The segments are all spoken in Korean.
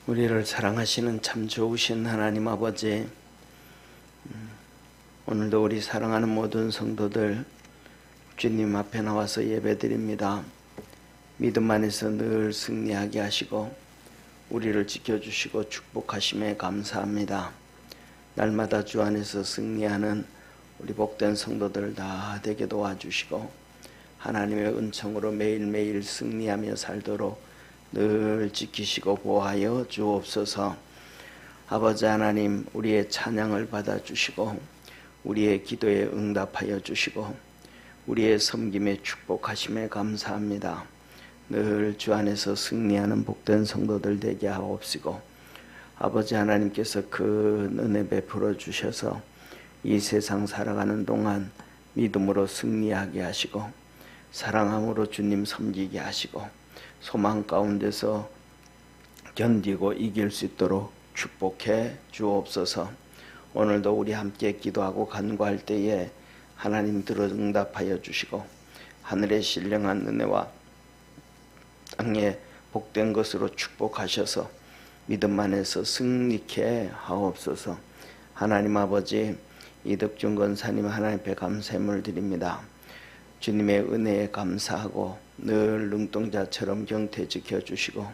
우리를 사랑하시는 참 좋으신 하나님 아버지, 오늘도 우리 사랑하는 모든 성도들 주님 앞에 나와서 예배드립니다. 믿음 안에서 늘 승리하게 하시고 우리를 지켜주시고 축복하심에 감사합니다. 날마다 주 안에서 승리하는 우리 복된 성도들 다 되게 도와주시고 하나님의 은총으로 매일매일 승리하며 살도록 늘 지키시고 보호하여 주옵소서. 아버지 하나님, 우리의 찬양을 받아주시고 우리의 기도에 응답하여 주시고 우리의 섬김에 축복하심에 감사합니다. 늘 주 안에서 승리하는 복된 성도들 되게 하옵시고 아버지 하나님께서 그 은혜 베풀어 주셔서 이 세상 살아가는 동안 믿음으로 승리하게 하시고 사랑함으로 주님 섬기게 하시고 소망 가운데서 견디고 이길 수 있도록 축복해 주옵소서. 오늘도 우리 함께 기도하고 간구할 때에 하나님 들어 응답하여 주시고 하늘의 신령한 은혜와 땅에 복된 것으로 축복하셔서 믿음 안에서 승리케 하옵소서. 하나님 아버지, 이덕준 권사님 하나님 앞에 감사함을 드립니다. 주님의 은혜에 감사하고 늘 눈동자처럼 곁에 지켜주시고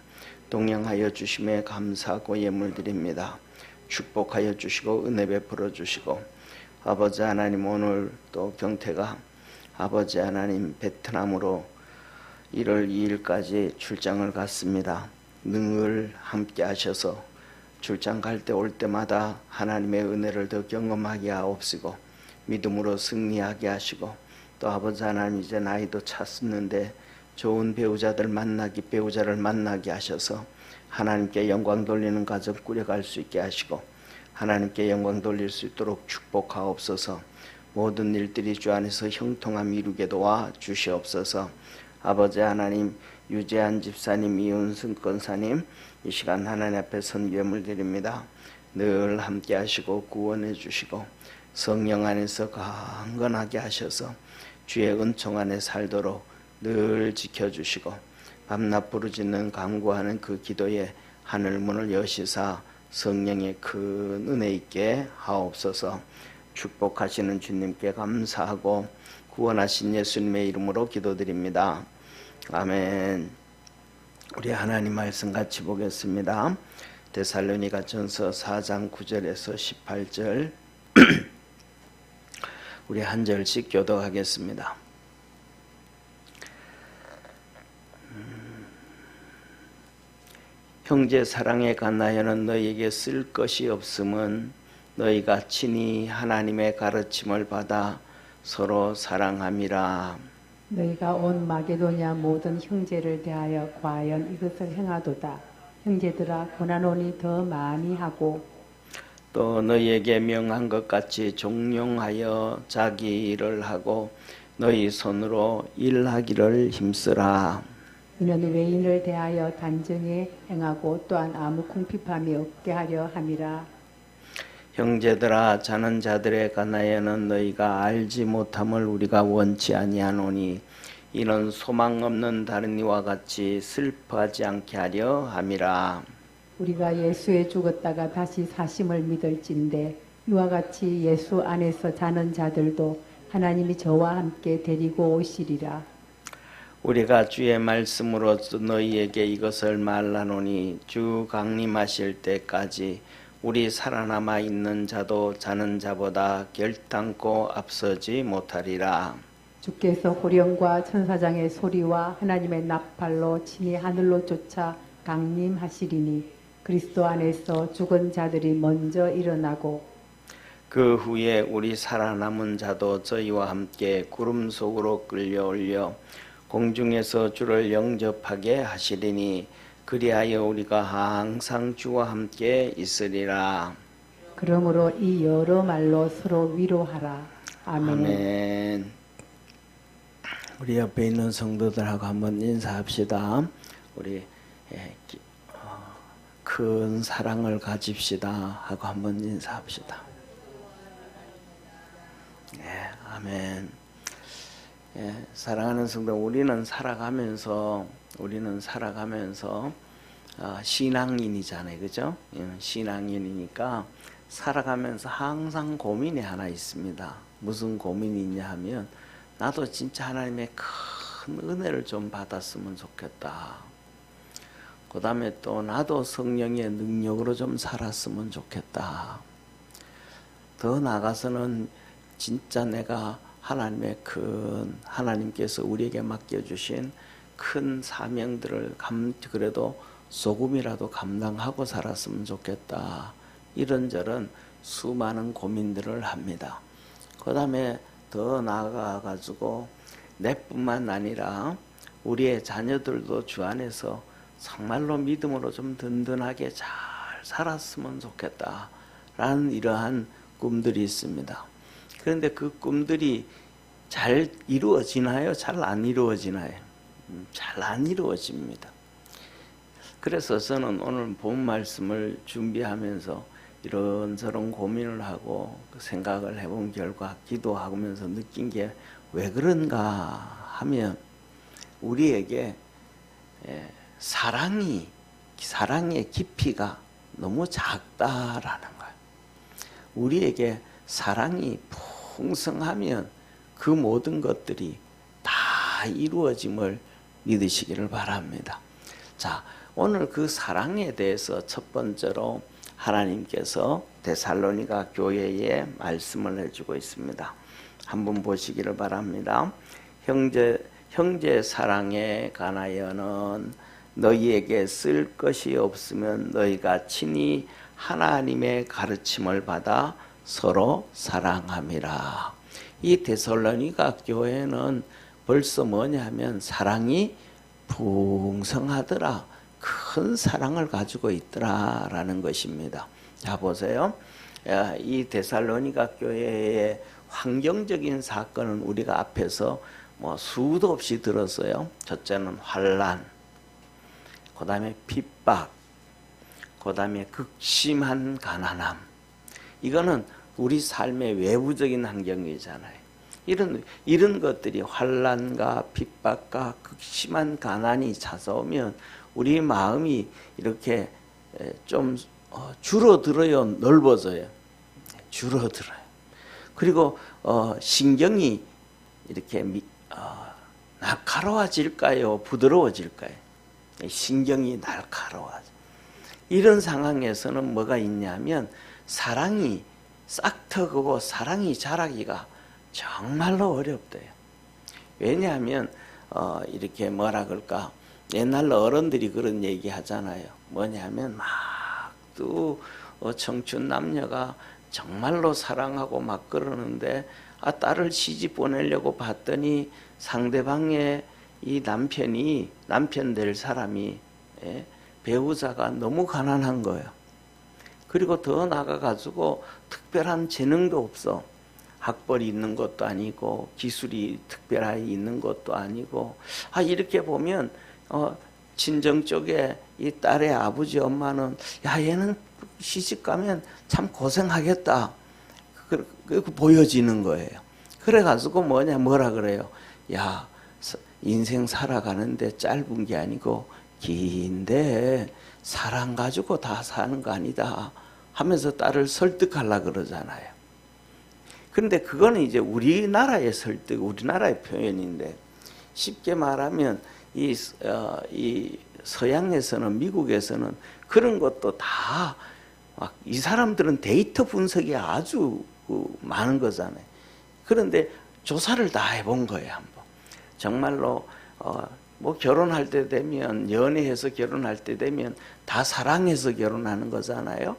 동행하여 주심에 감사하고 예물 드립니다. 축복하여 주시고 은혜 베풀어 주시고 아버지 하나님, 오늘 또 경태가 아버지 하나님 베트남으로 1월 2일까지 출장을 갔습니다. 늘 함께 하셔서 출장 갈 때 올 때마다 하나님의 은혜를 더 경험하게 하옵시고 믿음으로 승리하게 하시고 또 아버지 하나님, 이제 나이도 찼었는데 좋은 배우자를 만나게 하셔서 하나님께 영광 돌리는 가정 꾸려갈 수 있게 하시고 하나님께 영광 돌릴 수 있도록 축복하옵소서. 모든 일들이 주 안에서 형통함 이루게 도와 주시옵소서. 아버지 하나님, 유재한 집사님, 이윤승 권사님, 이 시간 하나님 앞에 선교함을 드립니다. 늘 함께 하시고 구원해 주시고 성령 안에서 강건하게 하셔서 주의 은총 안에 살도록 늘 지켜주시고 밤낮 부르짖는 간구하는 그 기도에 하늘문을 여시사 성령의 큰 은혜 있게 하옵소서. 축복하시는 주님께 감사하고 구원하신 예수님의 이름으로 기도드립니다. 아멘. 우리 하나님 말씀 같이 보겠습니다. 데살로니가전서 4장 9절에서 18절 우리 한 절씩 교독하겠습니다. 형제 사랑에 관하여는 너희에게 쓸 것이 없음은 너희가 친히 하나님의 가르침을 받아 서로 사랑함이라. 너희가 온 마게도냐 모든 형제를 대하여 과연 이것을 행하도다. 형제들아, 고난오니 더 많이 하고 또 너희에게 명한 것 같이 종용하여 자기 일을 하고 너희 손으로 일하기를 힘쓰라. 이는 외인을 대하여 단정히 행하고 또한 아무 궁핍함이 없게 하려 함이라. 형제들아, 자는 자들에 관하여는 너희가 알지 못함을 우리가 원치 아니하노니 이는 소망 없는 다른 이와 같이 슬퍼하지 않게 하려 함이라. 우리가 예수에 죽었다가 다시 사심을 믿을진대 이와 같이 예수 안에서 자는 자들도 하나님이 저와 함께 데리고 오시리라. 우리가 주의 말씀으로 너희에게 이것을 말하노니 주 강림하실 때까지 우리 살아남아 있는 자도 자는 자보다 결단코 앞서지 못하리라. 주께서 호령과 천사장의 소리와 하나님의 나팔로 친히 하늘로 쫓아 강림하시리니 그리스도 안에서 죽은 자들이 먼저 일어나고 그 후에 우리 살아남은 자도 저희와 함께 구름 속으로 끌려올려 공중에서 주를 영접하게 하시리니 그리하여 우리가 항상 주와 함께 있으리라. 그러므로 이 여러 말로 서로 위로하라. 아멘. 아멘. 우리 옆에 있는 성도들하고 한번 인사합시다. 우리 큰 사랑을 가집시다 하고 한번 인사합시다. 네, 아멘. 사랑하는 성도, 우리는 살아가면서 신앙인이잖아요, 그죠? 신앙인이니까 살아가면서 항상 고민이 하나 있습니다. 무슨 고민이 있냐 하면 나도 진짜 하나님의 큰 은혜를 좀 받았으면 좋겠다. 그 다음에 또 나도 성령의 능력으로 좀 살았으면 좋겠다. 더 나아가서는 진짜 내가 하나님께서 우리에게 맡겨주신 큰 사명들을 그래도 조금이라도 감당하고 살았으면 좋겠다. 이런저런 수많은 고민들을 합니다. 그 다음에 더 나아가가지고 내뿐만 아니라 우리의 자녀들도 주 안에서 정말로 믿음으로 좀 든든하게 잘 살았으면 좋겠다 라는 이러한 꿈들이 있습니다. 그런데 그 꿈들이 잘 이루어지나요? 잘 안 이루어지나요? 잘 안 이루어집니다. 그래서 저는 오늘 본 말씀을 준비하면서 이런저런 고민을 하고 생각을 해본 결과 기도하면서 느낀 게 왜 그런가 하면 우리에게 사랑의 깊이가 너무 작다라는 거예요. 우리에게 사랑이 풍성하면 그 모든 것들이 다 이루어짐을 믿으시기를 바랍니다. 자, 오늘 그 사랑에 대해서 첫 번째로 하나님께서 데살로니가 교회에 말씀을 해주고 있습니다. 한번 보시기를 바랍니다. 형제 사랑에 관하여는 너희에게 쓸 것이 없으면 너희가 친히 하나님의 가르침을 받아 서로 사랑함이라. 이 데살로니가 교회는 벌써 뭐냐 하면 사랑이 풍성하더라. 큰 사랑을 가지고 있더라라는 것입니다. 자, 보세요. 이 데살로니가 교회의 환경적인 사건은 우리가 앞에서 수도 없이 들었어요. 첫째는 환난, 그 다음에 핍박, 그 다음에 극심한 가난함. 이거는 우리 삶의 외부적인 환경이잖아요. 이런 것들이 환난과 핍박과 극심한 가난이 찾아오면 우리 마음이 이렇게 좀 줄어들어요, 넓어져요. 줄어들어요. 그리고 신경이 이렇게 날카로워질까요? 부드러워질까요? 신경이 날카로워져. 이런 상황에서는 뭐가 있냐면 사랑이 싹트고 사랑이 자라기가 정말로 어렵대요. 왜냐하면 이렇게 뭐라 그럴까, 옛날로 어른들이 그런 얘기 하잖아요. 뭐냐면 막 또 청춘 남녀가 정말로 사랑하고 막 그러는데 딸을 시집 보내려고 봤더니 상대방의 이 남편 될 사람이 배우자가 너무 가난한 거예요. 그리고 더 나아가가지고 특별한 재능도 없어. 학벌이 있는 것도 아니고 기술이 특별하게 있는 것도 아니고. 이렇게 보면 친정 쪽에 이 딸의 아버지 엄마는 얘는 시집 가면 참 고생하겠다. 그 보여지는 거예요. 그래가지고 뭐라 그래요? 인생 살아가는데 짧은 게 아니고 긴데 사랑 가지고 다 사는 거 아니다 하면서 딸을 설득하려고 그러잖아요. 그런데 그거는 이제 우리나라의 설득, 우리나라의 표현인데, 쉽게 말하면 이 서양에서는, 미국에서는 그런 것도 다 이 사람들은 데이터 분석이 아주 많은 거잖아요. 그런데 조사를 다 해본 거예요, 한번. 정말로 결혼할 때 되면, 연애해서 결혼할 때 되면 다 사랑해서 결혼하는 거잖아요.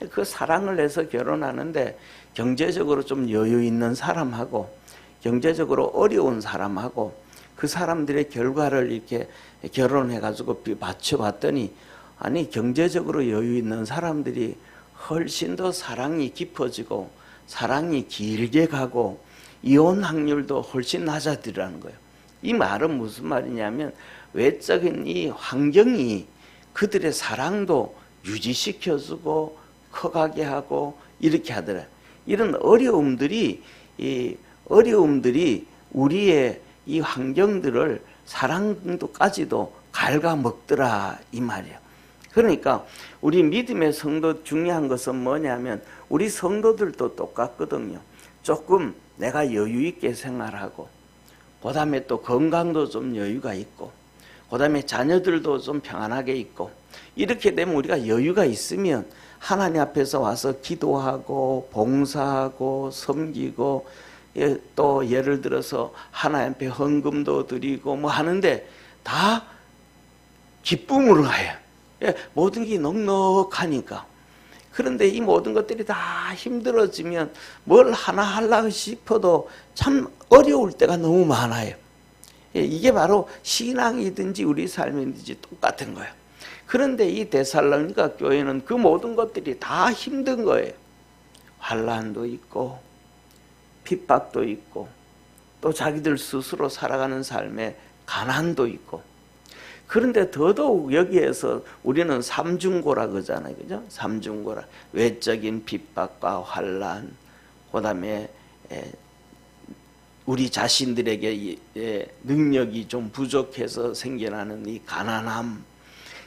그 사랑을 해서 결혼하는데 경제적으로 좀 여유 있는 사람하고 경제적으로 어려운 사람하고 그 사람들의 결과를 이렇게 결혼해가지고 맞춰봤더니, 아니 경제적으로 여유 있는 사람들이 훨씬 더 사랑이 깊어지고 사랑이 길게 가고 이혼 확률도 훨씬 낮아지라는 거예요. 이 말은 무슨 말이냐면 외적인 이 환경이 그들의 사랑도 유지시켜주고 커가게 하고 이렇게 하더라. 이런 어려움들이 우리의 이 환경들을 사랑도까지도 갉아먹더라 이 말이에요. 그러니까 우리 믿음의 성도 중요한 것은 뭐냐면 우리 성도들도 똑같거든요. 조금 내가 여유 있게 생활하고, 그 다음에 또 건강도 좀 여유가 있고, 그 다음에 자녀들도 좀 평안하게 있고, 이렇게 되면 우리가 여유가 있으면 하나님 앞에서 와서 기도하고 봉사하고 섬기고, 또 예를 들어서 하나님 앞에 헌금도 드리고 뭐 하는데 다 기쁨으로 해요. 모든 게 넉넉하니까. 그런데 이 모든 것들이 다 힘들어지면 뭘 하나 하려고 싶어도 참 어려울 때가 너무 많아요. 이게 바로 신앙이든지 우리 삶이든지 똑같은 거예요. 그런데 이 데살로니가 교회는 그 모든 것들이 다 힘든 거예요. 환난도 있고 핍박도 있고 또 자기들 스스로 살아가는 삶에 가난도 있고. 그런데 더더욱 여기에서 우리는 삼중고라 그러잖아요. 그죠? 삼중고라. 외적인 핍박과 환난, 그 다음에 우리 자신들에게 능력이 좀 부족해서 생겨나는 이 가난함,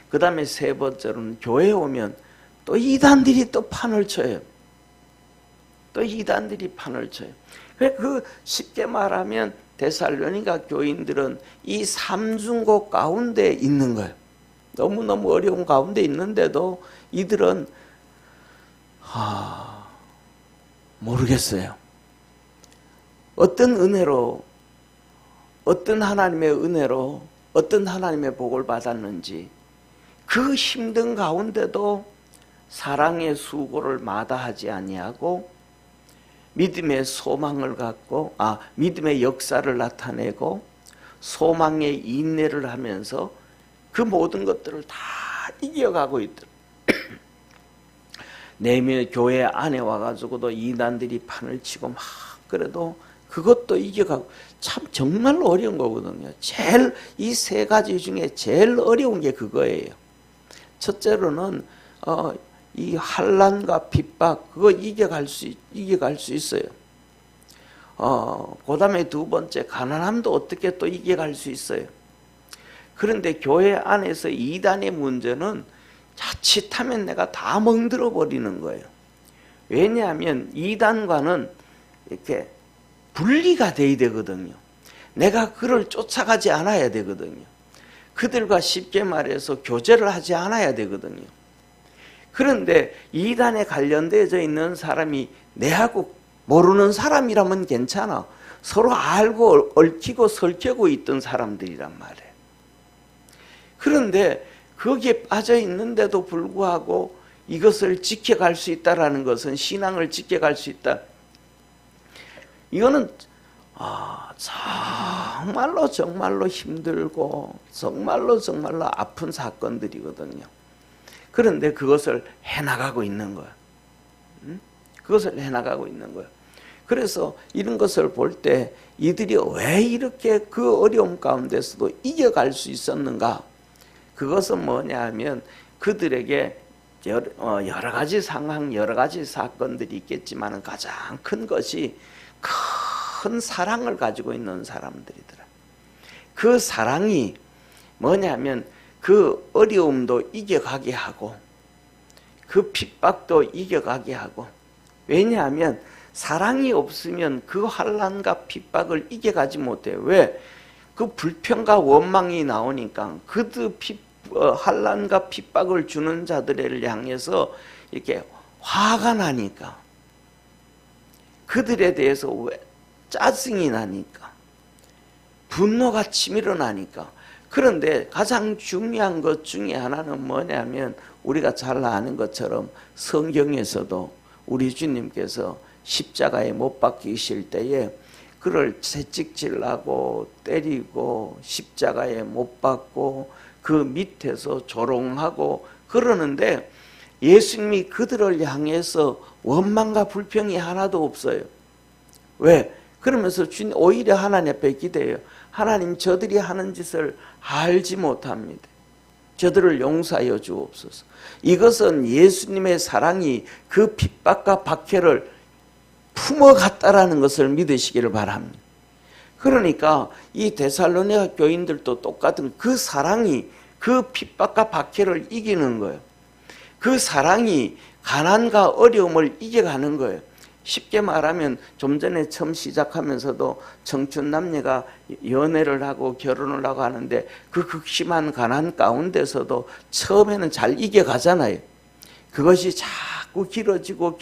그 다음에 세 번째로는 교회에 오면 또 이단들이 또 판을 쳐요. 또 이단들이 판을 쳐요. 그 쉽게 말하면 데살로니가 교인들은 이 삼중고 가운데 있는 거예요. 너무너무 어려운 가운데 있는데도 이들은 모르겠어요. 어떤 은혜로, 어떤 하나님의 은혜로, 어떤 하나님의 복을 받았는지 그 힘든 가운데도 사랑의 수고를 마다하지 아니하고 믿음의 소망을 갖고 믿음의 역사를 나타내고 소망의 인내를 하면서 그 모든 것들을 다 이겨가고 있더라. 내면 교회 안에 와가지고도 이단들이 판을 치고 막 그래도 그것도 이겨가고 참 정말로 어려운 거거든요. 제일 이 세 가지 중에 제일 어려운 게 그거예요. 첫째로는 이 환난과 핍박 그거 이겨갈 수 있어요. 그 다음에 두 번째 가난함도 어떻게 또 이겨갈 수 있어요. 그런데 교회 안에서 이단의 문제는 자칫하면 내가 다 멍들어 버리는 거예요. 왜냐하면 이단과는 이렇게 분리가 돼야 되거든요. 내가 그를 쫓아가지 않아야 되거든요. 그들과 쉽게 말해서 교제를 하지 않아야 되거든요. 그런데 이단에 관련되어 있는 사람이 내하고 모르는 사람이라면 괜찮아. 서로 알고 얽히고 설키고 있던 사람들이란 말이에요. 그런데 거기에 빠져 있는데도 불구하고 이것을 지켜갈 수 있다라는 것은 신앙을 지켜갈 수 있다. 이거는 정말로 힘들고 정말로 아픈 사건들이거든요. 그런데 그것을 해나가고 있는 거야. 그것을 해나가고 있는 거야. 그래서 이런 것을 볼 때 이들이 왜 이렇게 그 어려움 가운데서도 이겨갈 수 있었는가? 그것은 뭐냐 하면 그들에게 여러 가지 상황, 여러 가지 사건들이 있겠지만 가장 큰 것이 큰 사랑을 가지고 있는 사람들이더라. 그 사랑이 뭐냐면 그 어려움도 이겨가게 하고 그 핍박도 이겨가게 하고. 왜냐하면 사랑이 없으면 그 환난과 핍박을 이겨가지 못해요. 왜? 그 불평과 원망이 나오니까 그들 환난과 핍박을 주는 자들을 향해서 이렇게 화가 나니까, 그들에 대해서 왜 짜증이 나니까, 분노가 치밀어 나니까. 그런데 가장 중요한 것 중에 하나는 뭐냐면 우리가 잘 아는 것처럼 성경에서도 우리 주님께서 십자가에 못 박히실 때에 그를 채찍질하고 때리고 십자가에 못 박고 그 밑에서 조롱하고 그러는데 예수님이 그들을 향해서 원망과 불평이 하나도 없어요. 왜? 그러면서 주님 오히려 하나님 앞에 기대요. 하나님, 저들이 하는 짓을 알지 못합니다. 저들을 용서하여 주옵소서. 이것은 예수님의 사랑이 그 핍박과 박해를 품어갔다라는 것을 믿으시기를 바랍니다. 그러니까 이 데살로니가 교인들도 똑같은 그 사랑이 그 핍박과 박해를 이기는 거예요. 그 사랑이 가난과 어려움을 이겨가는 거예요. 쉽게 말하면 좀 전에 처음 시작하면서도 청춘 남녀가 연애를 하고 결혼을 하고 하는데 그 극심한 가난 가운데서도 처음에는 잘 이겨가잖아요. 그것이 자꾸 길어지고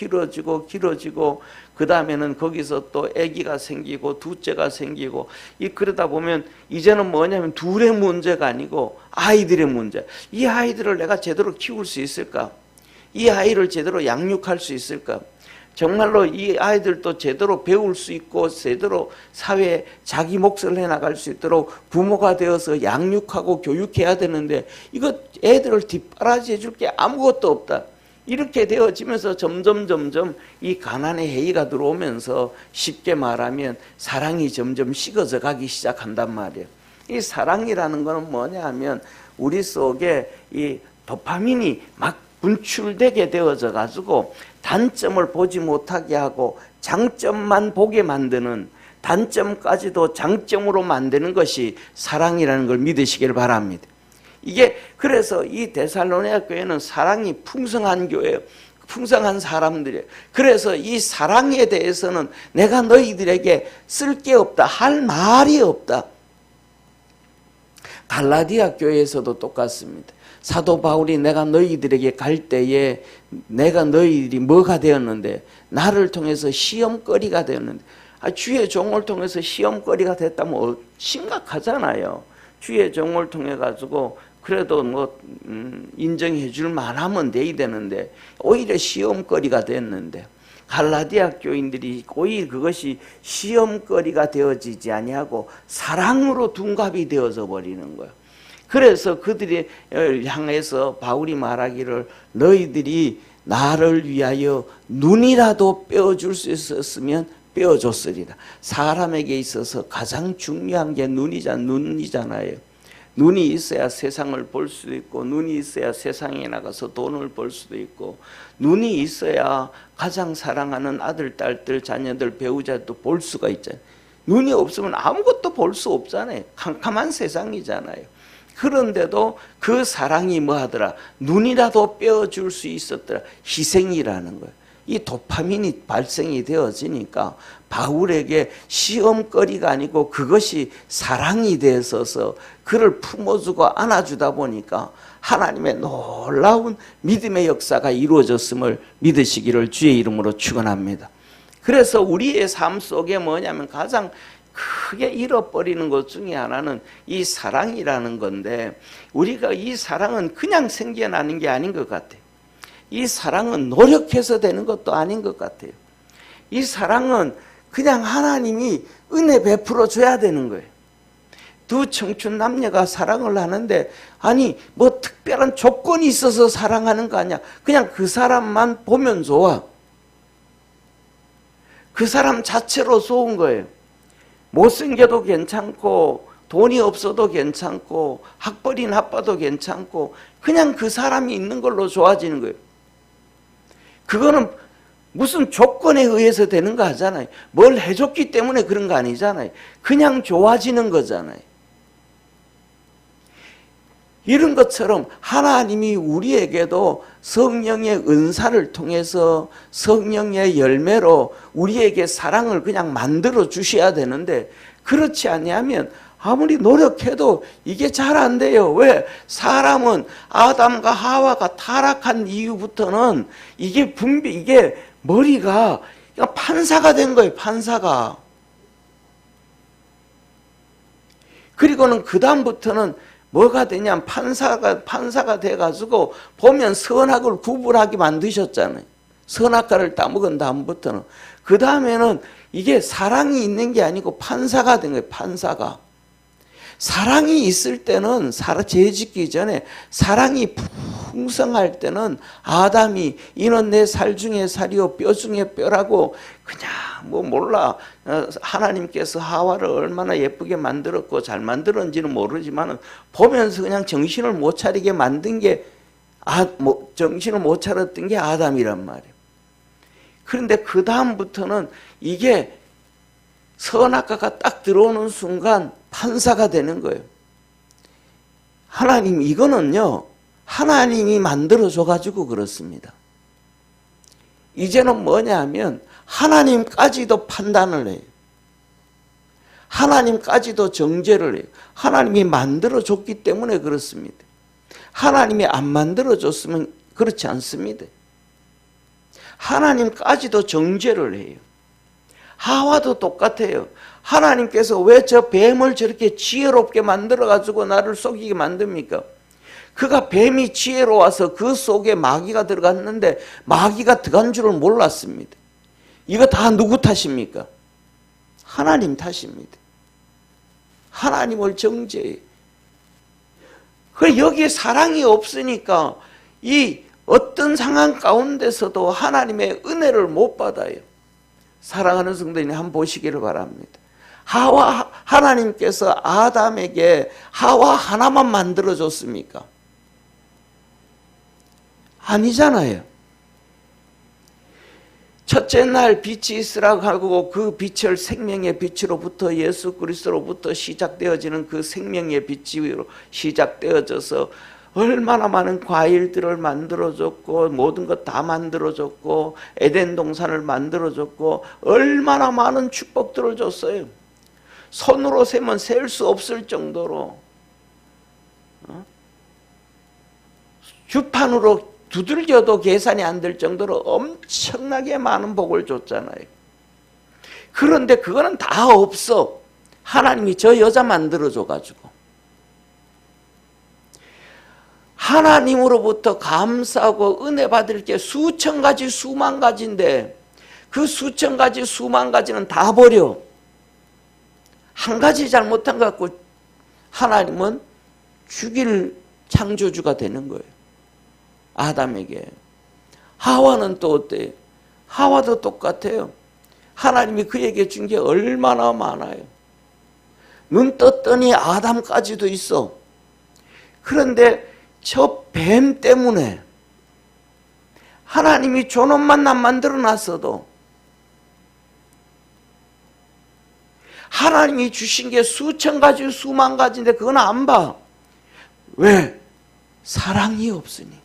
그 다음에는 거기서 또 아기가 생기고 둘째가 생기고 그러다 보면 이제는 뭐냐면 둘의 문제가 아니고 아이들의 문제. 이 아이들을 내가 제대로 키울 수 있을까? 이 아이를 제대로 양육할 수 있을까? 정말로 이 아이들도 제대로 배울 수 있고 제대로 사회에 자기 몫을 해나갈 수 있도록 부모가 되어서 양육하고 교육해야 되는데 이거 애들을 뒷바라지 해줄 게 아무것도 없다. 이렇게 되어지면서 점점 이 가난의 해이가 들어오면서 쉽게 말하면 사랑이 점점 식어져 가기 시작한단 말이에요. 이 사랑이라는 것은 뭐냐 하면 우리 속에 이 도파민이 막 분출되게 되어져 가지고 단점을 보지 못하게 하고 장점만 보게 만드는, 단점까지도 장점으로 만드는 것이 사랑이라는 걸 믿으시길 바랍니다. 이게 그래서 이 데살로니가 교회는 사랑이 풍성한 교회예요. 풍성한 사람들이에요. 그래서 이 사랑에 대해서는 내가 너희들에게 쓸 게 없다, 할 말이 없다. 갈라디아 교회에서도 똑같습니다. 사도 바울이 내가 너희들에게 갈 때에 내가 너희들이 뭐가 되었는데, 나를 통해서 시험거리가 되었는데, 주의 종을 통해서 시험거리가 됐다면 심각하잖아요. 주의 종을 통해 가지고 그래도 인정해 줄 만하면 돼야 되는데 오히려 시험거리가 됐는데, 갈라디아 교인들이 오히려 그것이 시험거리가 되어지지 아니하고 사랑으로 둔갑이 되어져 버리는 거예요. 그래서 그들이 향해서 바울이 말하기를 너희들이 나를 위하여 눈이라도 떼어줄 수 있었으면 떼어줬으리라. 사람에게 있어서 가장 중요한 게 눈이잖아요. 눈이 있어야 세상을 볼 수도 있고, 눈이 있어야 세상에 나가서 돈을 벌 수도 있고, 눈이 있어야 가장 사랑하는 아들, 딸들, 자녀들, 배우자도 볼 수가 있잖아요. 눈이 없으면 아무것도 볼 수 없잖아요. 캄캄한 세상이잖아요. 그런데도 그 사랑이 뭐하더라? 눈이라도 떼어줄 수 있었더라. 희생이라는 거예요. 이 도파민이 발생이 되어지니까 바울에게 시험거리가 아니고 그것이 사랑이 되어서 그를 품어주고 안아주다 보니까 하나님의 놀라운 믿음의 역사가 이루어졌음을 믿으시기를 주의 이름으로 축원합니다. 그래서 우리의 삶 속에 뭐냐면 가장 크게 잃어버리는 것 중에 하나는 이 사랑이라는 건데, 우리가 이 사랑은 그냥 생겨나는 게 아닌 것 같아요. 이 사랑은 노력해서 되는 것도 아닌 것 같아요. 이 사랑은 그냥 하나님이 은혜 베풀어 줘야 되는 거예요. 두 청춘 남녀가 사랑을 하는데 아니 뭐 특별한 조건이 있어서 사랑하는 거 아니야. 그냥 그 사람만 보면 좋아. 그 사람 자체로 좋은 거예요. 못생겨도 괜찮고 돈이 없어도 괜찮고 학벌이 나빠도 괜찮고 그냥 그 사람이 있는 걸로 좋아지는 거예요. 그거는 무슨 조건에 의해서 되는 거 하잖아요. 뭘 해줬기 때문에 그런 거 아니잖아요. 그냥 좋아지는 거잖아요. 이런 것처럼 하나님이 우리에게도 성령의 은사를 통해서 성령의 열매로 우리에게 사랑을 그냥 만들어 주셔야 되는데, 그렇지 아니하면 아무리 노력해도 이게 잘 안 돼요. 왜? 사람은 아담과 하와가 타락한 이후부터는 이게 머리가 판사가 된 거예요. 판사가. 그리고는 그 다음부터는 뭐가 되냐면 판사가 돼가지고 보면 선악을 구분하게 만드셨잖아요. 선악과를 따먹은 다음부터는. 그 다음에는 이게 사랑이 있는 게 아니고 판사가 된 거예요. 판사가. 사랑이 있을 때는 죄 짓기 전에 사랑이 풍성할 때는 아담이 이는 내 살 중에 살이요 뼈 중에 뼈라고 그냥 몰라. 하나님께서 하와를 얼마나 예쁘게 만들었고 잘 만들었는지는 모르지만 보면서 그냥 정신을 못 차리게 만든 게 정신을 못 차렸던 게 아담이란 말이에요. 그런데 그 다음부터는 이게 선악과가 딱 들어오는 순간 판사가 되는 거예요. 하나님, 이거는요, 하나님이 만들어줘가지고 그렇습니다. 이제는 뭐냐 하면 하나님까지도 판단을 해요. 하나님까지도 정죄를 해요. 하나님이 만들어줬기 때문에 그렇습니다. 하나님이 안 만들어줬으면 그렇지 않습니다. 하나님까지도 정죄를 해요. 하와도 똑같아요. 하나님께서 왜 저 뱀을 저렇게 지혜롭게 만들어가지고 나를 속이게 만듭니까? 그가 뱀이 지혜로워서 그 속에 마귀가 들어갔는데 마귀가 들어간 줄을 몰랐습니다. 이거 다 누구 탓입니까? 하나님 탓입니다. 하나님을 정죄해. 여기에 사랑이 없으니까 이 어떤 상황 가운데서도 하나님의 은혜를 못 받아요. 사랑하는 성도님, 한번 보시기를 바랍니다. 하나님께서 아담에게 하와 하나만 만들어줬습니까? 아니잖아요. 첫째 날 빛이 있으라고 하고 그 빛을 생명의 빛으로부터 예수 그리스도로부터 시작되어지는 그 생명의 빛으로 시작되어져서 얼마나 많은 과일들을 만들어줬고 모든 것 다 만들어줬고 에덴 동산을 만들어줬고 얼마나 많은 축복들을 줬어요. 손으로 세면 셀 수 없을 정도로 주판으로 두들겨도 계산이 안 될 정도로 엄청나게 많은 복을 줬잖아요. 그런데 그거는 다 없어. 하나님이 저 여자 만들어줘가지고. 하나님으로부터 감사하고 은혜 받을 게 수천 가지 수만 가지인데 그 수천 가지 수만 가지는 다 버려. 한 가지 잘못한 것 같고 하나님은 죽일 창조주가 되는 거예요. 아담에게. 하와는 또 어때요? 하와도 똑같아요. 하나님이 그에게 준 게 얼마나 많아요. 눈 떴더니 아담까지도 있어. 그런데 저 뱀 때문에 하나님이 존엄만 안 만들어 놨어도 하나님이 주신 게 수천 가지 수만 가지인데 그건 안 봐. 왜? 사랑이 없으니까.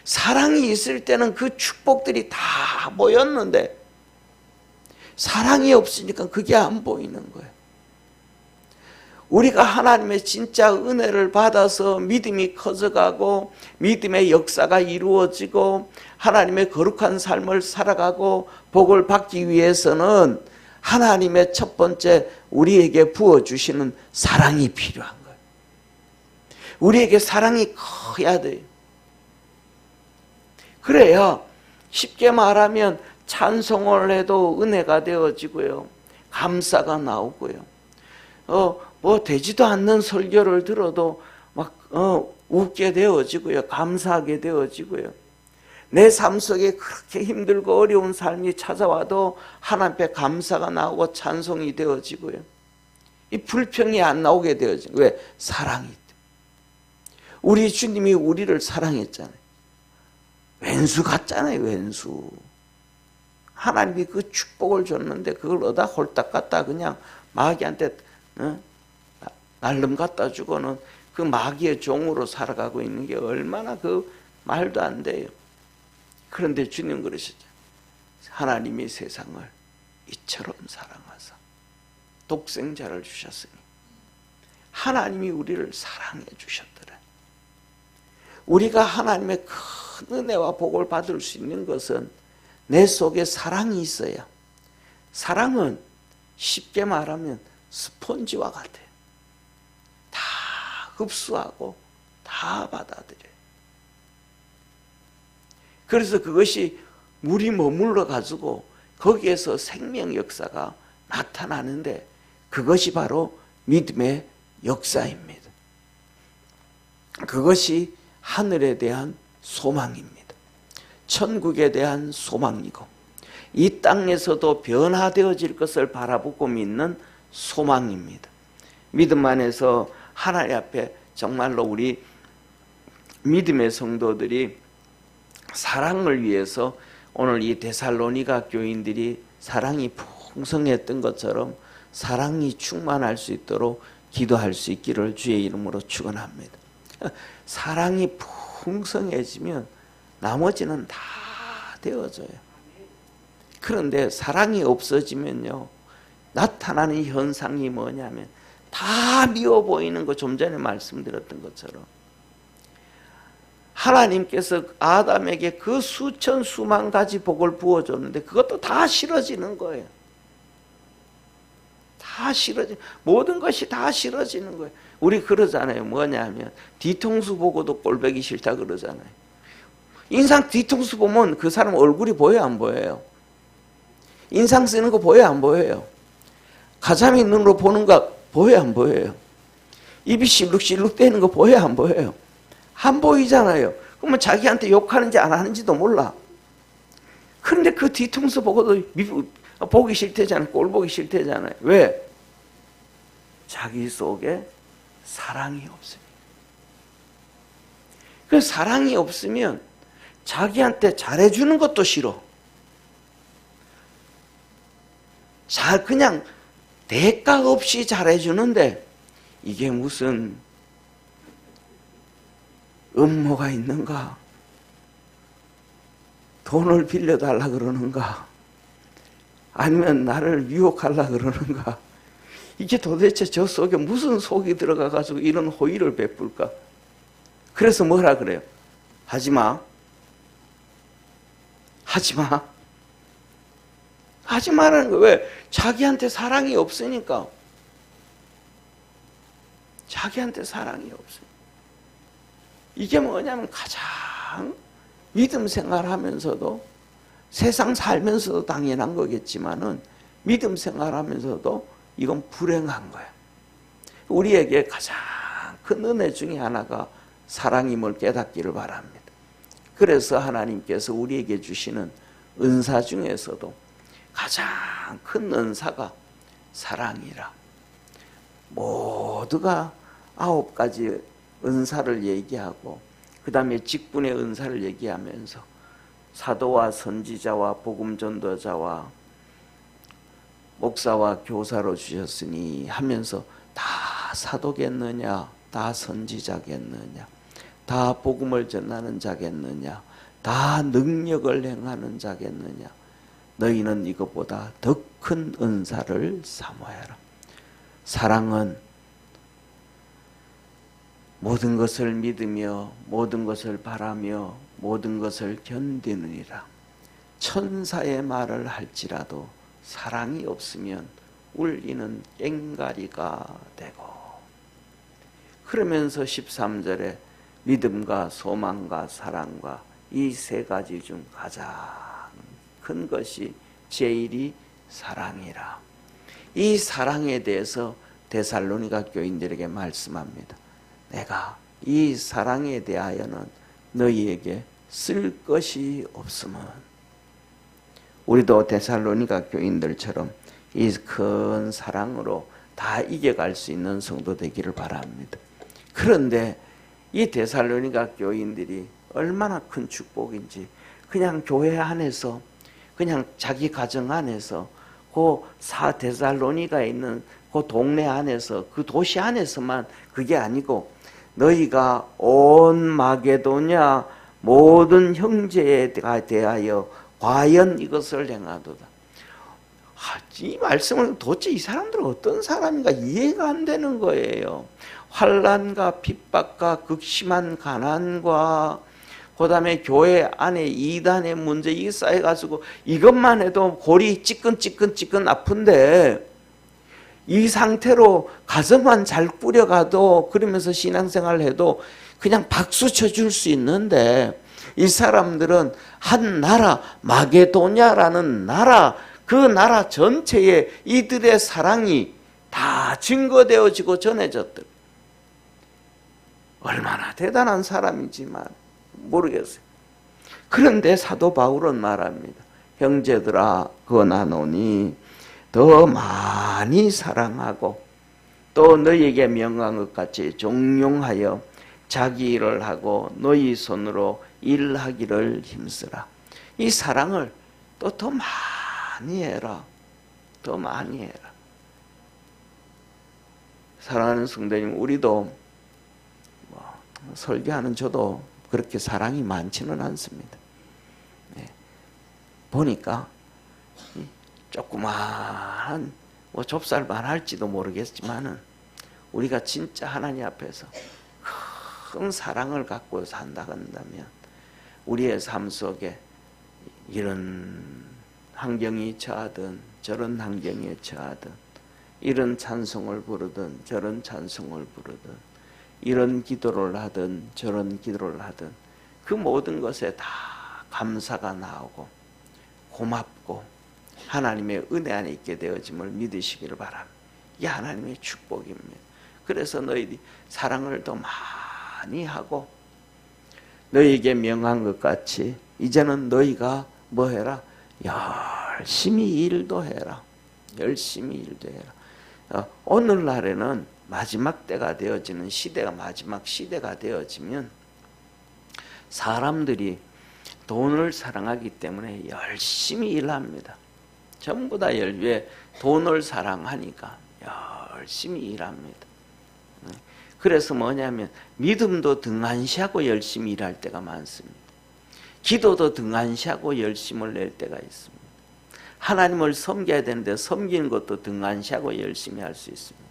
사랑이 있을 때는 그 축복들이 다 모였는데 사랑이 없으니까 그게 안 보이는 거예요. 우리가 하나님의 진짜 은혜를 받아서 믿음이 커져가고 믿음의 역사가 이루어지고 하나님의 거룩한 삶을 살아가고 복을 받기 위해서는 하나님의 첫 번째 우리에게 부어주시는 사랑이 필요한 거예요. 우리에게 사랑이 커야 돼요. 그래야 쉽게 말하면 찬송을 해도 은혜가 되어지고요. 감사가 나오고요. 뭐 되지도 않는 설교를 들어도 막 웃게 되어지고요. 감사하게 되어지고요. 내 삶 속에 그렇게 힘들고 어려운 삶이 찾아와도 하나님 앞에 감사가 나오고 찬송이 되어지고요. 이 불평이 안 나오게 되어지고. 왜? 사랑이. 우리 주님이 우리를 사랑했잖아요. 왼수 같잖아요. 왼수. 하나님이 그 축복을 줬는데 그걸 얻다 홀딱 갖다 그냥 마귀한테 날름 갖다 주고는 그 마귀의 종으로 살아가고 있는 게 얼마나 그 말도 안 돼요. 그런데 주님 그러시죠. 하나님이 세상을 이처럼 사랑하사 독생자를 주셨으니 하나님이 우리를 사랑해 주셨더라. 우리가 하나님의 큰 은혜와 복을 받을 수 있는 것은 내 속에 사랑이 있어야. 사랑은 쉽게 말하면 스폰지와 같아요. 다 흡수하고 다 받아들여요. 그래서 그것이 물이 머물러 가지고 거기에서 생명 역사가 나타나는데 그것이 바로 믿음의 역사입니다. 그것이 하늘에 대한 소망입니다. 천국에 대한 소망이고 이 땅에서도 변화되어질 것을 바라보고 믿는 소망입니다. 믿음 안에서 하나님 앞에 정말로 우리 믿음의 성도들이 사랑을 위해서 오늘 이 데살로니가 교인들이 사랑이 풍성했던 것처럼 사랑이 충만할 수 있도록 기도할 수 있기를 주의 이름으로 축원합니다. 사랑이 풍성해지면 나머지는 다 되어져요. 그런데 사랑이 없어지면요, 나타나는 현상이 뭐냐면 다 미워 보이는 거, 좀 전에 말씀드렸던 것처럼 하나님께서 아담에게 그 수천 수만 가지 복을 부어줬는데 그것도 다 싫어지는 거예요. 다 싫어지, 모든 것이 다 싫어지는 거예요. 우리 그러잖아요. 뭐냐면 뒤통수 보고도 꼴보기 싫다 그러잖아요. 인상 뒤통수 보면 그 사람 얼굴이 보여요, 안 보여요? 인상 쓰는 거 보여요, 안 보여요? 가자미 눈으로 보는 거 보여요, 안 보여요? 입이 실룩실룩 대는 거 보여요, 안 보여요? 안 보이잖아요. 그러면 자기한테 욕하는지 안 하는지도 몰라. 그런데 그 뒤통수 보고도 보기 싫대잖아요. 꼴 보기 싫대잖아요. 왜? 자기 속에 사랑이 없습니다. 그 사랑이 없으면 자기한테 잘해주는 것도 싫어. 그냥 대가 없이 잘해주는데 이게 무슨 음모가 있는가? 돈을 빌려달라 그러는가? 아니면 나를 유혹하려 그러는가? 이게 도대체 저 속에 무슨 속이 들어가가지고 이런 호의를 베풀까? 그래서 뭐라 그래요? 하지마. 하지마. 하지마라는 거 왜? 자기한테 사랑이 없으니까. 자기한테 사랑이 없어요. 이게 뭐냐면 가장 믿음 생활하면서도, 세상 살면서도 당연한 거겠지만은 믿음 생활하면서도 이건 불행한 거예요. 우리에게 가장 큰 은혜 중에 하나가 사랑임을 깨닫기를 바랍니다. 그래서 하나님께서 우리에게 주시는 은사 중에서도 가장 큰 은사가 사랑이라. 모두가 9가지 은사를 얘기하고 그 다음에 직분의 은사를 얘기하면서 사도와 선지자와 복음전도자와 목사와 교사로 주셨으니 하면서 다 사도겠느냐, 다 선지자겠느냐, 다 복음을 전하는 자겠느냐, 다 능력을 행하는 자겠느냐, 너희는 이것보다 더 큰 은사를 사모하라. 사랑은 모든 것을 믿으며 모든 것을 바라며 모든 것을 견디느니라. 천사의 말을 할지라도 사랑이 없으면 울리는 꽹가리가 되고, 그러면서 13절에 믿음과 소망과 사랑과 이 3가지 중 가장 큰 것이 제일이 사랑이라. 이 사랑에 대해서 데살로니가 교인들에게 말씀합니다. 내가 이 사랑에 대하여는 너희에게 쓸 것이 없으면, 우리도 데살로니가 교인들처럼 이 큰 사랑으로 다 이겨갈 수 있는 성도 되기를 바랍니다. 그런데 이 데살로니가 교인들이 얼마나 큰 축복인지, 그냥 교회 안에서, 그냥 자기 가정 안에서, 그 데살로니가에 있는 그 동네 안에서, 그 도시 안에서만 그게 아니고 너희가 온 마게도냐 모든 형제에 대하여 과연 이것을 행하도다. 이 말씀은 도대체 이 사람들은 어떤 사람인가 이해가 안 되는 거예요. 환난과 핍박과 극심한 가난과 그 다음에 교회 안에 이단의 문제 이 쌓여가지고 이것만 해도 골이 찌끈찌끈 아픈데, 이 상태로 가정만 잘 꾸려가도, 그러면서 신앙생활을 해도 그냥 박수 쳐줄 수 있는데, 이 사람들은 한 나라, 마게도냐라는 나라, 그 나라 전체에 이들의 사랑이 다 증거되어지고 전해졌더라. 얼마나 대단한 사람이지만 모르겠어요. 그런데 사도 바울은 말합니다. 형제들아, 권하노니 더 많이 사랑하고 또 너희에게 명한 것 같이 종용하여 자기 일을 하고 너희 손으로 일하기를 힘쓰라. 이 사랑을 또 더 많이 해라. 더 많이 해라. 사랑하는 성도님, 우리도 설교하는 저도 그렇게 사랑이 많지는 않습니다. 보니까 조그마한 좁쌀만 할지도 모르겠지만은 우리가 진짜 하나님 앞에서 큰 사랑을 갖고 산다 한다면 우리의 삶 속에 이런 환경이 처하든 저런 환경에 처하든 이런 찬송을 부르든 저런 찬송을 부르든 이런 기도를 하든 저런 기도를 하든 그 모든 것에 다 감사가 나오고 고맙고 하나님의 은혜 안에 있게 되어짐을 믿으시기를 바랍니다. 이 하나님의 축복입니다. 그래서 너희들이 사랑을 더 많이 하고 너희에게 명한 것 같이 이제는 너희가 뭐 해라? 열심히 일도 해라. 열심히 일도 해라. 오늘날에는 마지막 때가 되어지는 시대가 마지막 시대가 되어지면 사람들이 돈을 사랑하기 때문에 열심히 일합니다. 전부 다 왜 돈을 사랑하니까 열심히 일합니다. 그래서 뭐냐면 믿음도 등한시하고 열심히 일할 때가 많습니다. 기도도 등한시하고 열심을 낼 때가 있습니다. 하나님을 섬겨야 되는데 섬기는 것도 등한시하고 열심히 할 수 있습니다.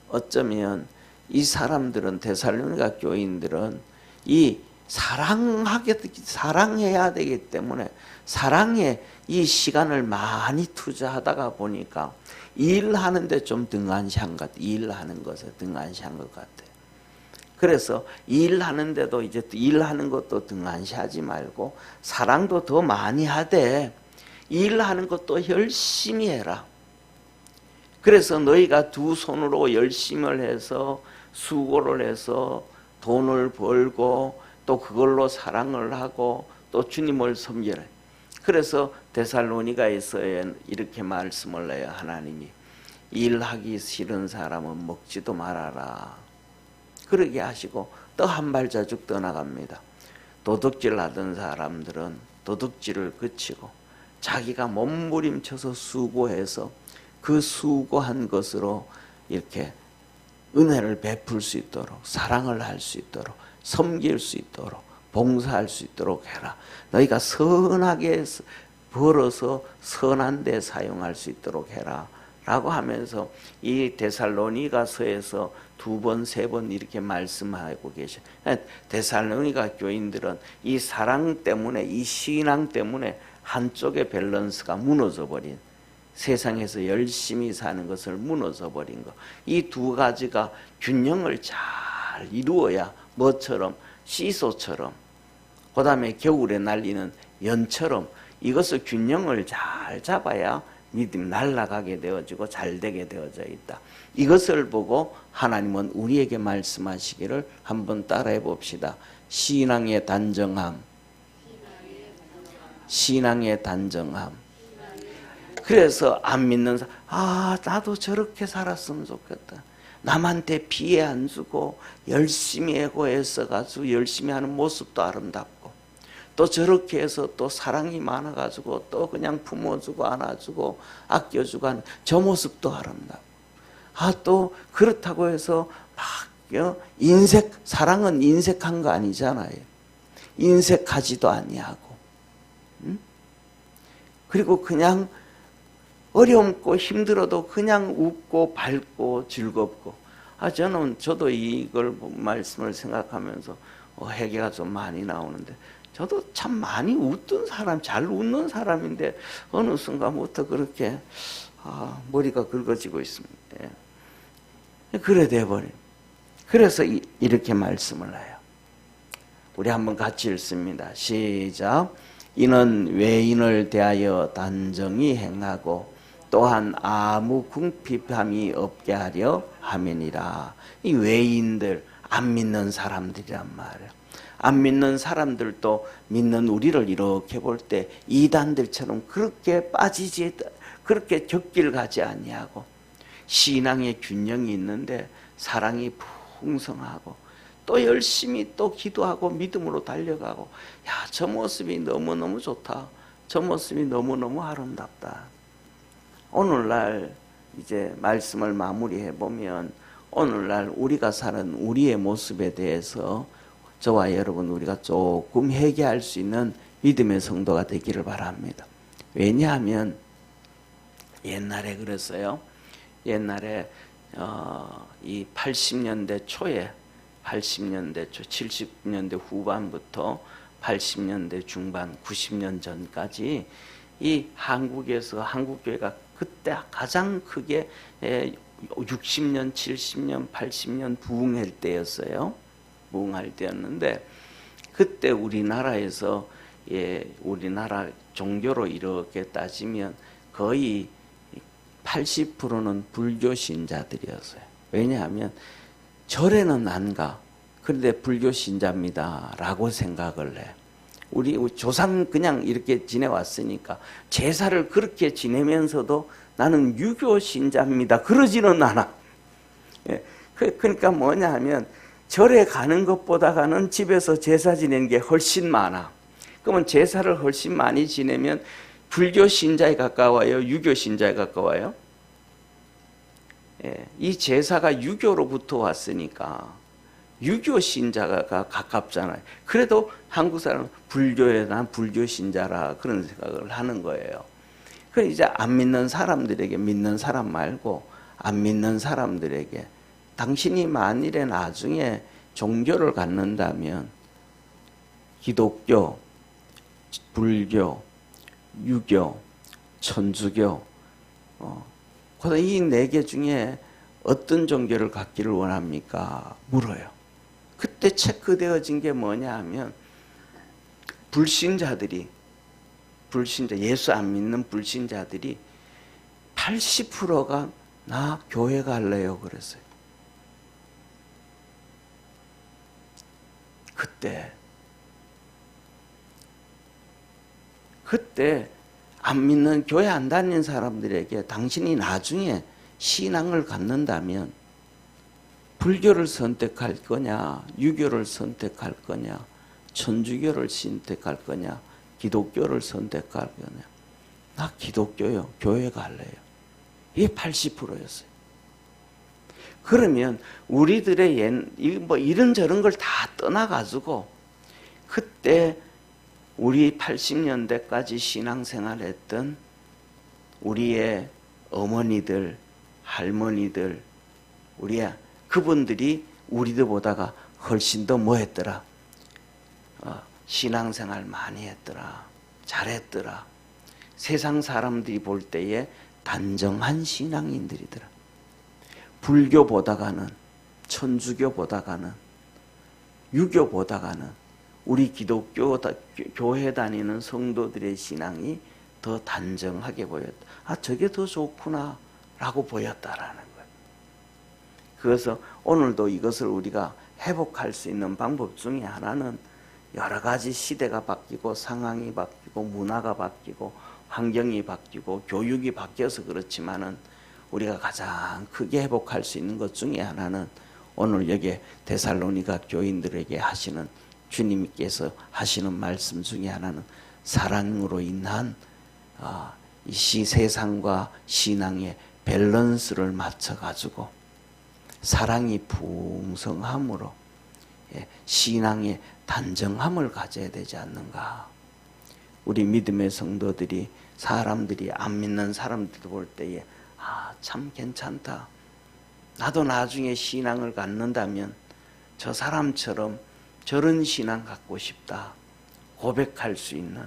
어쩌면 이 사람들은 데살로니가 교인들은 이 사랑해야 되기 때문에 사랑에 이 시간을 많이 투자하다가 보니까 일하는데 좀 등한시한 것 같아요. 일하는 것에 등한시한 것 같아요. 그래서 일하는데도 이제 일하는 것도 등한시하지 말고 사랑도 더 많이 하되 일하는 것도 열심히 해라. 그래서 너희가 두 손으로 열심을 해서 수고를 해서 돈을 벌고 또 그걸로 사랑을 하고 또 주님을 섬기라. 그래서 데살로니가에서 이렇게 말씀을 해요. 하나님이 일하기 싫은 사람은 먹지도 말아라. 그러게 하시고 또 한 발자국 떠나갑니다. 도둑질 하던 사람들은 도둑질을 그치고 자기가 몸부림쳐서 수고해서 그 수고한 것으로 이렇게 은혜를 베풀 수 있도록 사랑을 할 수 있도록 섬길 수 있도록 봉사할 수 있도록 해라. 너희가 선하게 벌어서 선한 데 사용할 수 있도록 해라 라고 하면서 이 데살로니가서에서 두 번, 세 번 이렇게 말씀하고 계셔. 데살로니가 교인들은 이 사랑 때문에 이 신앙 때문에 한쪽의 밸런스가 무너져 버린 세상에서 열심히 사는 것을 무너져 버린 것. 이 두 가지가 균형을 잘 이루어야 뭐처럼 시소처럼 그 다음에 겨울에 날리는 연처럼 이것을 균형을 잘 잡아야 믿음이 날아가게 되어지고 잘 되게 되어져 있다. 이것을 보고 하나님은 우리에게 말씀하시기를 한번 따라해 봅시다. 신앙의 단정함. 신앙의 단정함. 그래서 안 믿는 사람, 나도 저렇게 살았으면 좋겠다. 남한테 피해 안 주고 열심히 애고애써가지고 열심히 하는 모습도 아름답고 또 저렇게 해서 또 사랑이 많아가지고 또 그냥 품어주고 안아주고 아껴주고 하는 저 모습도 아름답고 또 그렇다고 해서 막 사랑은 인색한 거 아니잖아요. 인색하지도 아니하고 그리고 그냥 어렵고 힘들어도 그냥 웃고 밝고 즐겁고 저도 이걸 말씀을 생각하면서 회개가 좀 많이 나오는데 저도 참 많이 웃던 사람, 잘 웃는 사람인데 어느 순간부터 그렇게 머리가 긁어지고 있습니다. 그래 돼버린. 그래서 이렇게 말씀을 해요. 우리 한번 같이 읽습니다. 시작. 이는 외인을 대하여 단정히 행하고 또한 아무 궁핍함이 없게 하려 함이니라. 이 외인들, 안 믿는 사람들이란 말이에요. 안 믿는 사람들도 믿는 우리를 이렇게 볼 때 이단들처럼 그렇게 빠지지, 그렇게 격길 가지 아니하고 신앙의 균형이 있는데 사랑이 풍성하고 또 열심히 또 기도하고 믿음으로 달려가고 저 모습이 너무너무 좋다. 저 모습이 너무너무 아름답다. 오늘날 이제 말씀을 마무리해 보면 오늘날 우리가 사는 우리의 모습에 대해서 저와 여러분 우리가 조금 회개할 수 있는 믿음의 성도가 되기를 바랍니다. 왜냐하면 옛날에 그랬어요. 옛날에 이 80년대 초에 80년대 초 70년대 후반부터 80년대 중반 90년 전까지 이 한국에서 한국교회가 그때 가장 크게 60년, 70년, 80년 부흥할 때였어요. 부흥할 때였는데 그때 우리나라에서 우리나라 종교로 이렇게 따지면 거의 80%는 불교 신자들이었어요. 왜냐하면 절에는 안 가. 그런데 불교 신자입니다 라고 생각을 해. 우리 조상 그냥 이렇게 지내왔으니까 제사를 그렇게 지내면서도 나는 유교 신자입니다 그러지는 않아. 그러니까 뭐냐 하면 절에 가는 것보다는 집에서 제사 지내는 게 훨씬 많아. 그러면 제사를 훨씬 많이 지내면 불교 신자에 가까워요? 유교 신자에 가까워요? 이 제사가 유교로부터 왔으니까 유교 신자가 가깝잖아요. 그래도 한국 사람은 불교에 난 불교 신자라 그런 생각을 하는 거예요. 그래서 이제 안 믿는 사람들에게 믿는 사람 말고 안 믿는 사람들에게 당신이 만일에 나중에 종교를 갖는다면 기독교, 불교, 유교, 천주교 이 네 개 중에 어떤 종교를 갖기를 원합니까? 물어요. 그때 체크되어진 게 뭐냐 하면 불신자들이 예수 안 믿는 불신자들이 80%가 나 교회 갈래요 그랬어요. 그때 안 믿는 교회 안 다니는 사람들에게 당신이 나중에 신앙을 갖는다면 불교를 선택할 거냐, 유교를 선택할 거냐, 천주교를 선택할 거냐, 기독교를 선택할 거냐. 나 기독교요. 교회 갈래요. 이게 80%였어요. 그러면 우리들의 이런저런 걸 다 떠나가지고 그때 우리 80년대까지 신앙생활했던 우리의 어머니들, 할머니들, 그분들이 우리들보다가 훨씬 더 뭐 했더라? 신앙생활 많이 했더라. 잘했더라. 세상 사람들이 볼 때에 단정한 신앙인들이더라. 불교보다가는, 천주교보다가는, 유교보다가는 우리 기독교 교회 다니는 성도들의 신앙이 더 단정하게 보였다. 저게 더 좋구나 라고 보였다라는 거예요. 그래서 오늘도 이것을 우리가 회복할 수 있는 방법 중에 하나는 여러 가지 시대가 바뀌고 상황이 바뀌고 문화가 바뀌고 환경이 바뀌고 교육이 바뀌어서 그렇지만은 우리가 가장 크게 회복할 수 있는 것 중에 하나는 오늘 여기 데살로니가 교인들에게 하시는 주님께서 하시는 말씀 중에 하나는 사랑으로 인한 이 세상과 신앙의 밸런스를 맞춰가지고 사랑이 풍성함으로 신앙의 단정함을 가져야 되지 않는가. 우리 믿음의 성도들이 사람들이 안 믿는 사람들 볼 때에 참 괜찮다. 나도 나중에 신앙을 갖는다면 저 사람처럼 저런 신앙 갖고 싶다. 고백할 수 있는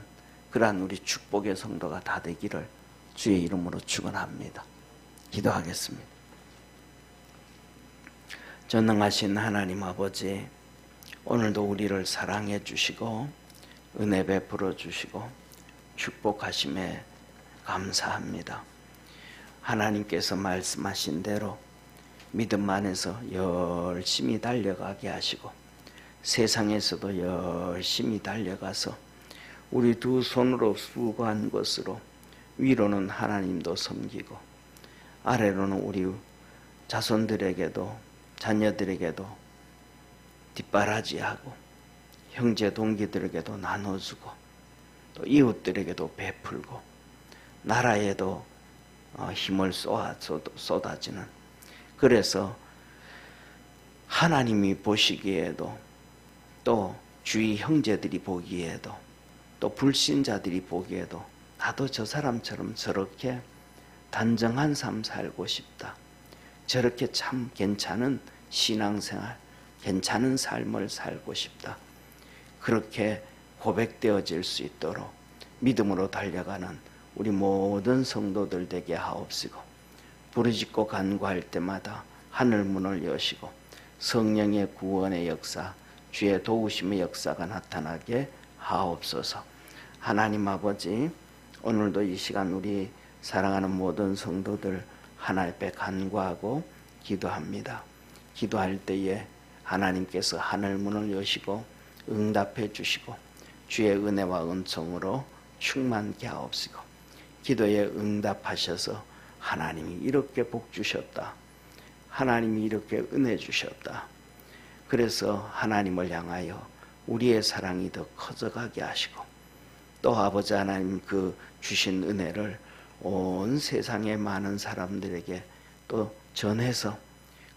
그러한 우리 축복의 성도가 다 되기를 주의 이름으로 축원합니다. 기도하겠습니다. 전능하신 하나님 아버지, 오늘도 우리를 사랑해 주시고 은혜 베풀어 주시고 축복하심에 감사합니다. 하나님께서 말씀하신 대로 믿음 안에서 열심히 달려가게 하시고 세상에서도 열심히 달려가서 우리 두 손으로 수고한 것으로 위로는 하나님도 섬기고 아래로는 우리 자손들에게도 자녀들에게도 뒷바라지하고 형제 동기들에게도 나눠주고 또 이웃들에게도 베풀고 나라에도 힘을 쏟아지는. 그래서 하나님이 보시기에도 또 주위 형제들이 보기에도 또 불신자들이 보기에도 나도 저 사람처럼 저렇게 단정한 삶 살고 싶다. 저렇게 참 괜찮은 신앙생활, 괜찮은 삶을 살고 싶다. 그렇게 고백되어질 수 있도록 믿음으로 달려가는 우리 모든 성도들 되게 하옵시고, 부르짖고 간구할 때마다 하늘 문을 여시고 성령의 구원의 역사, 주의 도우심의 역사가 나타나게 하옵소서. 하나님 아버지, 오늘도 이 시간 우리 사랑하는 모든 성도들 하나님 앞에 간구하고 기도합니다. 기도할 때에 하나님께서 하늘 문을 여시고 응답해 주시고 주의 은혜와 은총으로 충만케 하옵시고, 기도에 응답하셔서 하나님이 이렇게 복 주셨다, 하나님이 이렇게 은혜 주셨다, 그래서 하나님을 향하여 우리의 사랑이 더 커져가게 하시고, 또 아버지 하나님 그 주신 은혜를 온 세상의 많은 사람들에게 또 전해서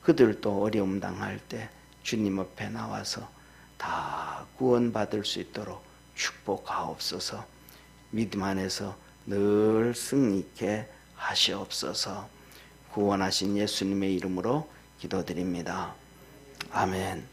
그들도 어려움 당할 때 주님 앞에 나와서 다 구원받을 수 있도록 축복하옵소서. 믿음 안에서 늘 승리케 하시옵소서. 구원하신 예수님의 이름으로 기도드립니다. 아멘.